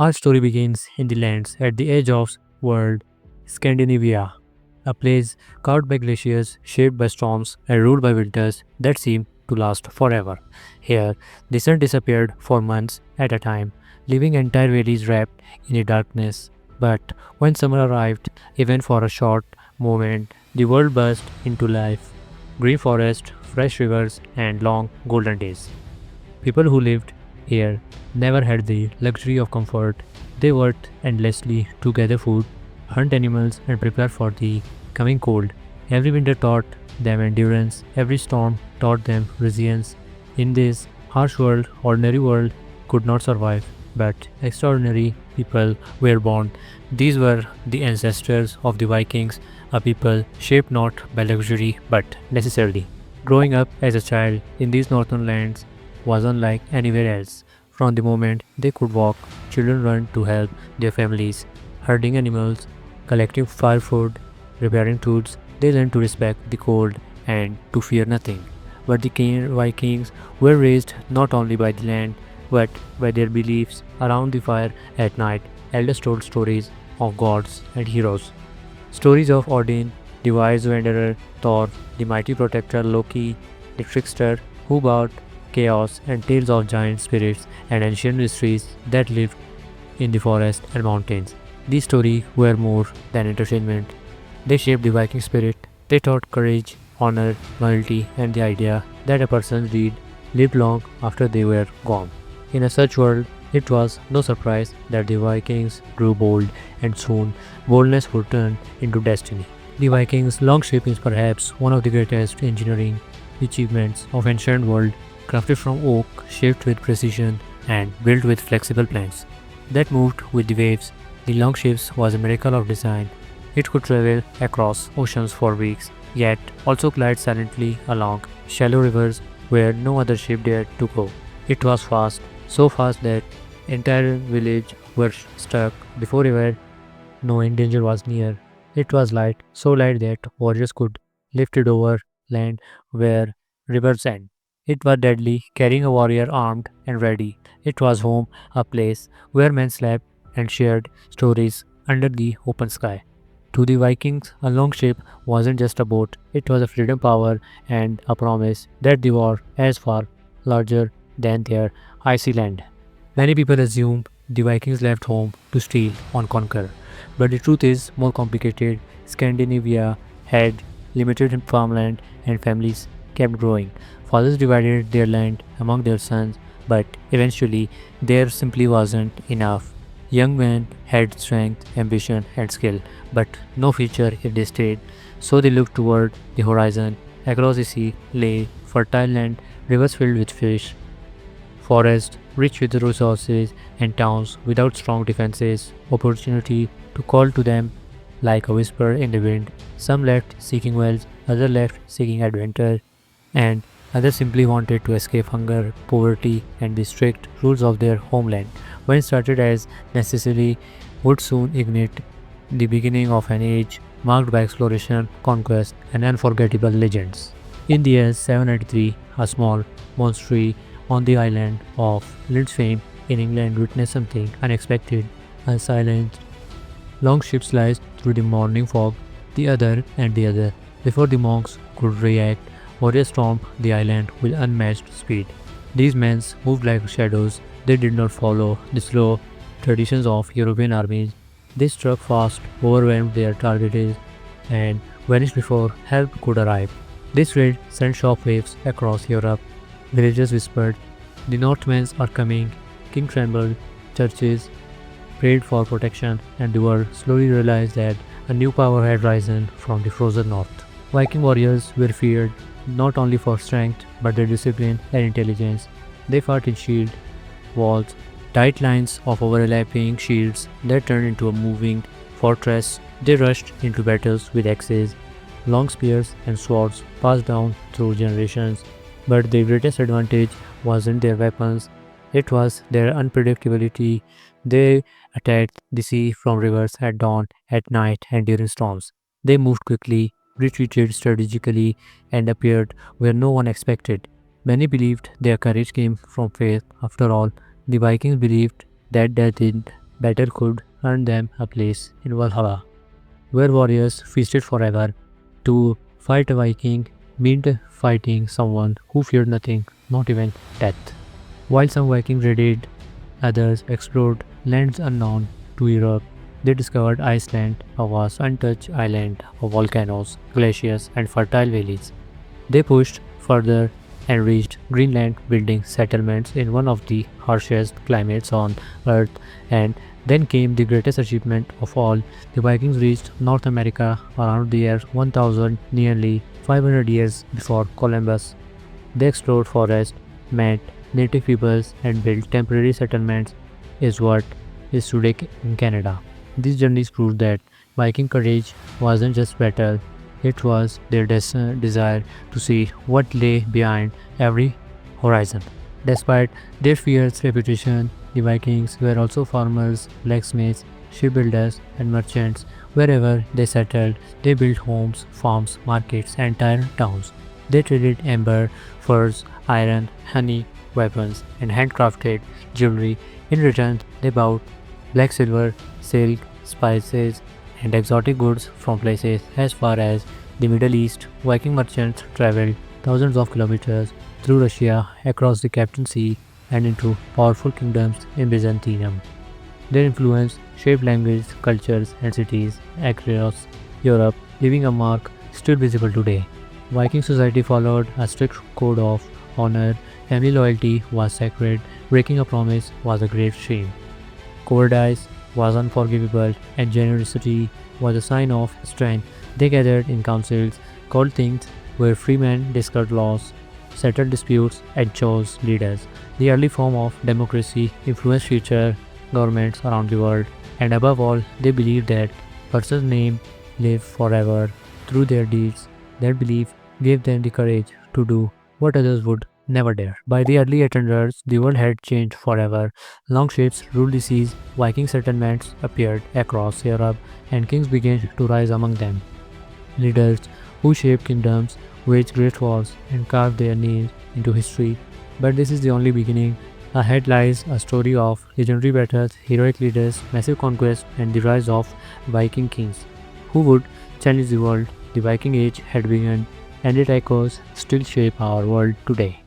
Our story begins in the lands at the edge of world, Scandinavia, a place carved by glaciers, shaped by storms, and ruled by winters that seem to last forever. Here, the sun disappeared for months at a time, leaving entire valleys wrapped in a darkness. But when summer arrived, even for a short moment, the world burst into life. Green forest, fresh rivers, and long golden days. People who lived here never had the luxury of comfort. They worked endlessly to gather food, hunt animals, and prepare for the coming cold. Every winter taught them endurance, every storm taught them resilience. In this harsh world, ordinary world could not survive, but extraordinary people were born. These were the ancestors of the Vikings, a people shaped not by luxury but necessarily. Growing up as a child in these northern lands was unlike anywhere else. From the moment they could walk, children learned to help their families, herding animals, collecting firewood, repairing tools. They learned to respect the cold and to fear nothing. But the Vikings were raised not only by the land but by their beliefs around the fire at night. Elders told stories of gods and heroes. Stories of Odin, the wise wanderer, Thor, the mighty protector Loki, the trickster who brought chaos, and tales of giant spirits and ancient mysteries that lived in the forest and mountains. These stories were more than entertainment. They shaped the Viking spirit. They taught courage, honor, loyalty, and the idea that a person's deed lived long after they were gone. In a such world, it was no surprise that the Vikings grew bold, and soon boldness would turn into destiny. The Vikings' longship is perhaps one of the greatest engineering achievements of ancient world, crafted from oak, shaped with precision, and built with flexible planks that moved with the waves. The longships was a miracle of design. It could travel across oceans for weeks, yet also glide silently along shallow rivers where no other ship dared to go. It was fast, so fast that entire village were stuck before ever knowing danger was near. It was light, so light that warriors could lift it over land where rivers end. It was deadly, carrying a warrior armed and ready. It was home, a place where men slept and shared stories under the open sky. To the Vikings, a longship wasn't just a boat, it was a freedom power and a promise that the war as far larger than their icy land. Many people assume the Vikings left home to steal or conquer, but the truth is more complicated. Scandinavia had limited farmland and families kept growing. Fathers divided their land among their sons, but eventually there simply wasn't enough. Young men had strength, ambition, and skill, but no future if they stayed. So they looked toward the horizon. Across the sea lay fertile land, rivers filled with fish, forests rich with resources, and towns without strong defenses. Opportunity to call to them like a whisper in the wind. Some left seeking wealth, others left seeking adventure, and others simply wanted to escape hunger, poverty, and the strict rules of their homeland. When started as necessary, would soon ignite the beginning of an age marked by exploration, conquest, and unforgettable legends. In the year 793, a small monastery on the island of Lindsfame in England witnessed something unexpected. A silent, long ship sliced through the morning fog, the other. Before the monks could react, warriors stormed the island with unmatched speed. These men moved like shadows. They did not follow the slow traditions of European armies. They struck fast, overwhelmed their targets, and vanished before help could arrive. This raid sent shockwaves across Europe. Villagers whispered, "The Northmen are coming." King trembled, churches prayed for protection, and the world slowly realized that a new power had risen from the frozen north. Viking warriors were feared not only for strength but their discipline and intelligence. They fought in shield walls, tight lines of overlapping shields that turned into a moving fortress. They rushed into battles with axes, long spears, and swords passed down through generations. But their greatest advantage wasn't their weapons, it was their unpredictability. They attacked the sea from rivers at dawn, at night, and during storms. They moved quickly, retreated strategically, and appeared where no one expected. Many believed their courage came from faith. After all, the Vikings believed that death battle could earn them a place in Valhalla, where warriors feasted forever. To fight a Viking meant fighting someone who feared nothing, not even death. While some Vikings raided, others explored lands unknown to Europe. They discovered Iceland, a vast untouched island of volcanoes, glaciers, and fertile valleys. They pushed further and reached Greenland, building settlements in one of the harshest climates on Earth. And then came the greatest achievement of all. The Vikings reached North America around the year 1000, nearly 500 years before Columbus. They explored forests, met native peoples, and built temporary settlements, is what is today in Canada. These journeys proved that Viking courage wasn't just battle, it was their desire to see what lay behind every horizon. Despite their fierce reputation, the Vikings were also farmers, blacksmiths, shipbuilders, and merchants. Wherever they settled, they built homes, farms, markets, and entire towns. They traded amber, furs, iron, honey, weapons, and handcrafted jewelry. In return, they bought black silver, silk, spices, and exotic goods from places as far as the Middle East. Viking merchants traveled thousands of kilometers through Russia, across the Caspian Sea, and into powerful kingdoms in Byzantium. Their influence shaped language, cultures, and cities across Europe, leaving a mark still visible today. Viking society followed a strict code of honor, family loyalty was sacred, breaking a promise was a grave shame. Cowardice was unforgivable, and generosity was a sign of strength. They gathered in councils called things where freemen discussed laws, settled disputes, and chose leaders. The early form of democracy influenced future governments around the world, and above all, they believed that person's name lived forever through their deeds. That belief gave them the courage to do what others would never dare. By the early 800s, the world had changed forever. Longships ruled the seas, Viking settlements appeared across Europe, and kings began to rise among them. Leaders who shaped kingdoms, waged great wars, and carved their names into history. But this is the only beginning. Ahead lies a story of legendary battles, heroic leaders, massive conquests, and the rise of Viking kings who would challenge the world. The Viking Age had begun, and its echoes still shape our world today.